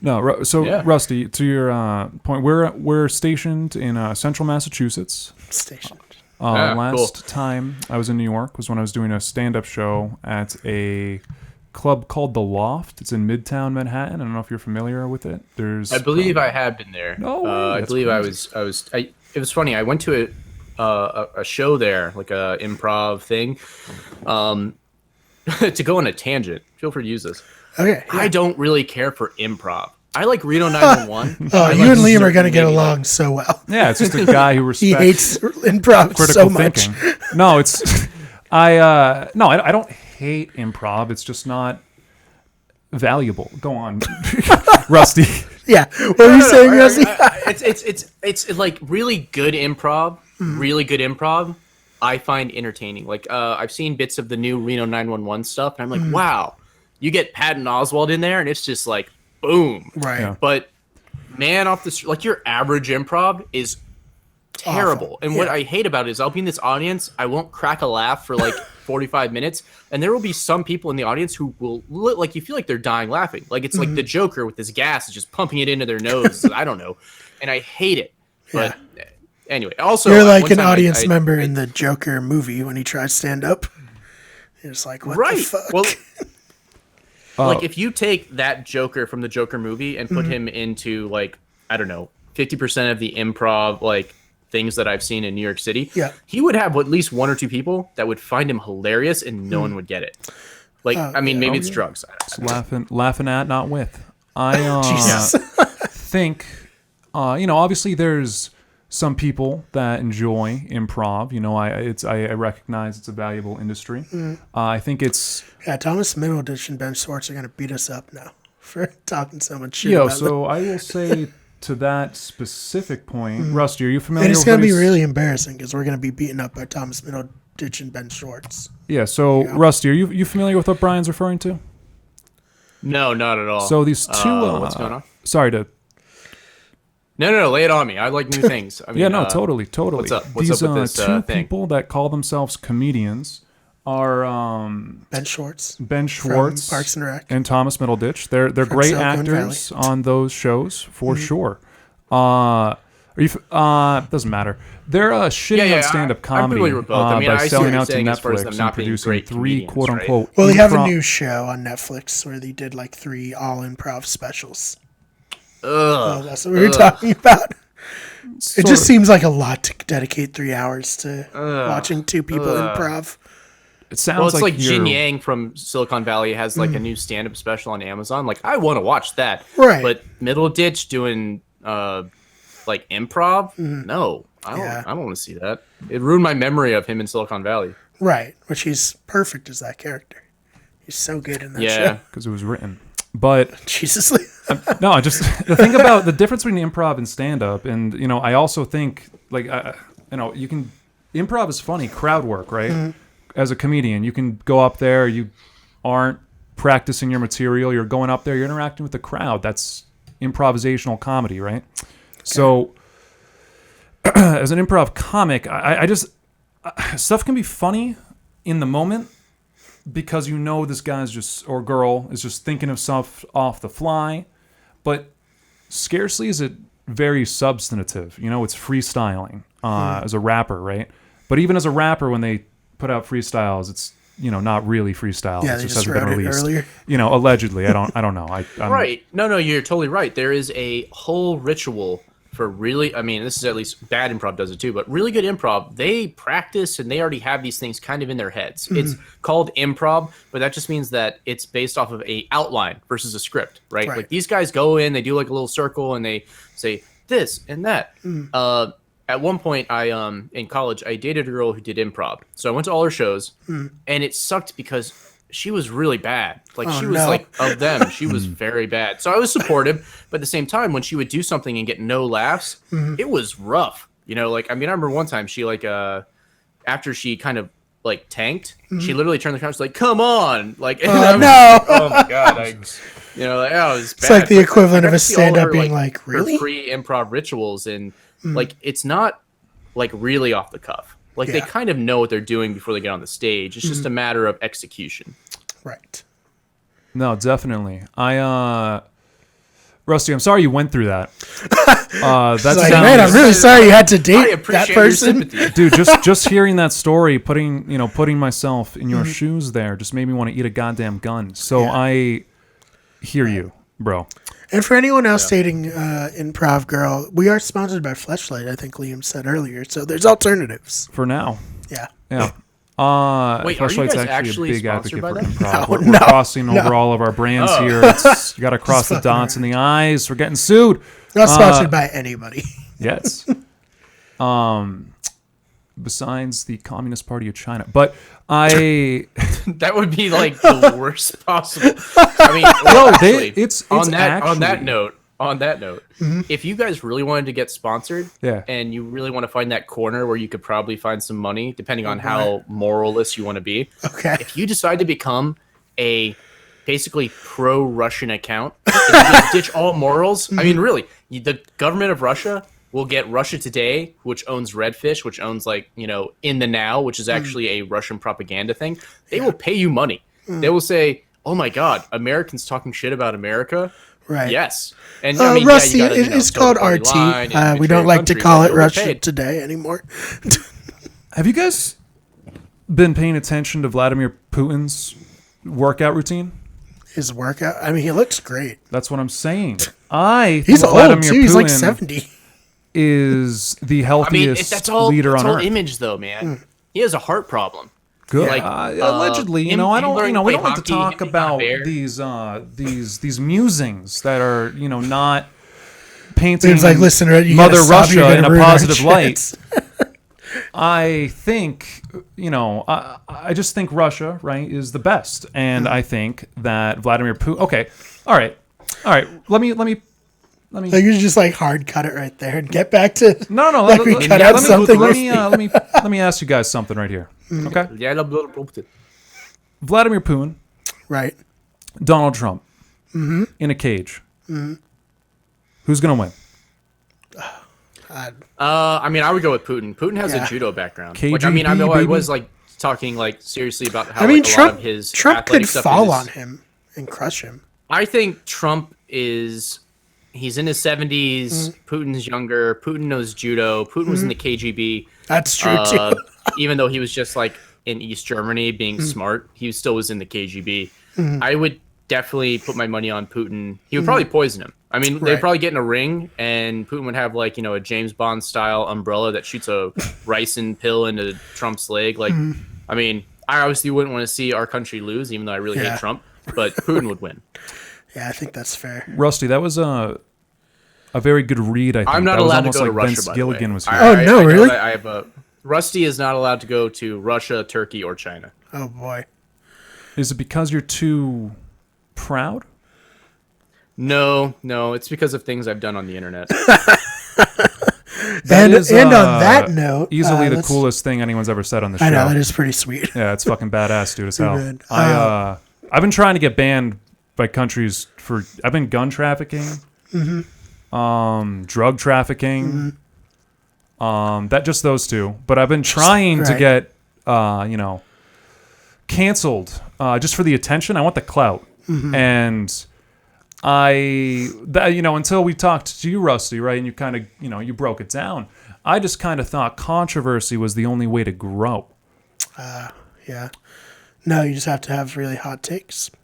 No, Rusty, to your point, we're stationed in central Massachusetts. Stationed. Last time I was in New York was when I was doing a stand-up show at a club called The Loft. It's in Midtown Manhattan. I don't know if you're familiar with it. I believe I have been there. No, I believe crazy. It was funny. I went to a show there, like a improv thing. To go on a tangent, feel free to use this. Okay. Yeah. I don't really care for improv. I like Reno 911. Oh, you and Liam are going to get along so well. Yeah, it's just a guy who respects. He hates improv so much. Thinking. No, I don't hate improv. It's just not valuable. Go on, Rusty. Yeah, what were you saying, Rusty? It's like really good improv. Really good improv. I find entertaining. Like I've seen bits of the new Reno 911 stuff, and I'm like, wow. You get Patton Oswalt in there, and it's just like, boom. Right. Yeah. But man, off the street, like your average improv is terrible. Awful. And what I hate about it is I'll be in this audience, I won't crack a laugh for like 45 minutes, and there will be some people in the audience who will like you feel like they're dying laughing. Like it's like the Joker with his gas is just pumping it into their nose. I don't know, and I hate it. But anyway, also you're like an audience member in the Joker movie when he tries stand up. You're just like, what the fuck? Well, like if you take that Joker from the Joker movie and put him into like, I don't know, 50% of the improv like things that I've seen in New York City, he would have at least one or two people that would find him hilarious and no one would get it. Like, I mean, maybe it's drugs. It's laughing at, not with. I think, obviously there's some people that enjoy improv. I recognize it's a valuable industry. I think it's... Yeah, Thomas Middleditch and Ben Schwartz are going to beat us up now for talking so much shit about them. I will say to that specific point, Rusty, are you familiar with... And it's going to be really embarrassing because we're going to be beaten up by Thomas Middleditch and Ben Schwartz. Yeah, so Rusty, are you familiar with what Brian's referring to? No, not at all. So these two... what's going on? Sorry to... No, lay it on me. I like new things. I mean, totally. What's up? What's These up with this two thing? people that call themselves comedians are Ben Schwartz from Parks and Rec, and Thomas Middleditch. They're great actors on those shows for sure. Are you? Doesn't matter. They're shitting on stand-up comedy by selling out to Netflix and producing 3 quote-unquote. Well, they have a new show on Netflix where they did like 3 all improv specials. That's what we were talking about. It just seems like a lot to dedicate 3 hours to watching 2 people improv. It sounds like Jin Yang from Silicon Valley has like a new stand-up special on Amazon. Like I want to watch that, right? But Middleditch doing like improv, no, I don't want to see that. It ruined my memory of him in Silicon Valley. Right, which he's perfect as that character. He's so good in that show. Yeah, because it was written. But Jesus. No, just the thing about the difference between improv and stand-up, and I also think like you can improv is funny, crowd work, right? As a comedian, you can go up there, you aren't practicing your material, you're going up there, you're interacting with the crowd. That's improvisational comedy, right? Okay. So, as an improv comic, I just stuff can be funny in the moment. Because this guy's or girl is just thinking of stuff off the fly, but scarcely is it very substantive. It's freestyling as a rapper, right? But even as a rapper, when they put out freestyles, it's not really freestyle. Yeah, it they just wrote hasn't been it released. earlier. Allegedly. I don't know. I'm right? No, you're totally right. There is a whole ritual for really, I mean, this is at least bad improv does it too, but really good improv, they practice and they already have these things kind of in their heads. It's called improv, but that just means that it's based off of a outline versus a script, right? Like these guys go in, they do like a little circle and they say this and that. At one point, in college, I dated a girl who did improv. So I went to all her shows and it sucked because she was really bad. Like she was like of them. She was very bad. So I was supportive, but at the same time, when she would do something and get no laughs, it was rough. Like I remember one time she like after she kind of like tanked, she literally turned the camera. She's like, "Come on!" Like, oh no! Oh my god! It was bad. It's like the equivalent of a stand-up being like, really? Pre-improv rituals and like it's not like really off the cuff. Like they kind of know what they're doing before they get on the stage. It's just a matter of execution. Right. No, definitely. Rusty, I'm sorry you went through that. That's Like, man, I'm really sorry you had to I date that appreciate your person. sympathy. dude. Just hearing that story, putting myself in your shoes there, just made me want to eat a goddamn gun. So Yeah. I hear you, bro. And for anyone else dating Improv Girl, we are sponsored by Fleshlight, I think Liam said earlier. So there's alternatives. For now, Yeah. yeah. Wait, are you Fleshlight's guys actually actually a big sponsored advocate by for them? improv. No, We're crossing over no. all of our brands Oh. here. You got to cross the fucking dots in the eyes. We're getting sued. Not sponsored by anybody. Yes. Besides the Communist Party of China, but I That would be like the worst possible. I mean, no, actually, it's on that actually, note, if you guys really wanted to get sponsored, Yeah. and you really want to find that corner where you could probably find some money, depending on how moralist you want to be. Okay. If you decide to become a basically pro-Russian account, and you just ditch all morals. I mean, really, the government of Russia will get Russia Today, which owns Redfish, which owns In the Now, which is actually a Russian propaganda thing. They will pay you money. They will say, "Oh my God, Americans talking shit about America." Right. Yes. And Rusty, you gotta, it's toe called the party RT. line and We betray don't your like to country, call but it you'll get Russia paid. Today anymore. Have you guys been paying attention to Vladimir Putin's workout routine? His workout. I mean, he looks great. That's what I'm saying. I He's think old Vladimir too. He's like Putin 70. is the I mean, healthiest that's all leader on earth. image, though, man. He has a heart problem. Good. Like, Allegedly, him I don't. learning to We play don't like to hockey, talk him being about a bear. these musings that are not painting Seems like, listen, you Mother gotta stop, you're Russia gonna in a ruin our positive light. chance. I think I just think Russia, right, is the best, and I think that Vladimir Putin. Okay, all right. Let me. Like, you just like hard cut it right there and get back to No. like we cut out something. Let me ask you guys something right here. Okay, Vladimir Putin, Right. Donald Trump, in a cage. Who's gonna win? I mean, I would go with Putin. Putin has Yeah. a judo background. KGB, Like, I mean, I know I baby. was like talking like seriously about how I mean, like, a lot of his Trump athletic could stuff fall is- on him and crush him. I think Trump is. He's in his 70s. Putin's younger. Putin knows judo. Putin was in the KGB. That's true too. Even though he was just like in East Germany being smart, he still was in the KGB. I would definitely put my money on Putin. He would probably poison him. I mean, they'd Right. probably get in a ring, and Putin would have like a James Bond style umbrella that shoots a ricin pill into Trump's leg. Like, I mean, I obviously wouldn't want to see our country lose, even though I really Yeah. hate Trump. But Putin would win. Yeah, I think that's fair. Rusty, that was a very good read. I think I'm not that was allowed to almost go to like Russia. Vince by Gilligan the way. was here. Oh, no, know really? that I have a Rusty is not allowed to go to Russia, Turkey, or China. Oh boy. Is it because you're too proud? No, it's because of things I've done on the internet. That is, And on that note, easily the let's- coolest thing anyone's ever said on the show. I know that is pretty sweet. Yeah, it's fucking badass, dude, as hell. good. I've been trying to get banned by countries for. I've been gun trafficking, drug trafficking, that just those two. But I've been trying to right. get, canceled just for the attention. I want the clout, and until we talked to you, Rusty, right, and you kind of, you broke it down. I just kind of thought controversy was the only way to grow. Yeah. No, you just have to have really hot takes.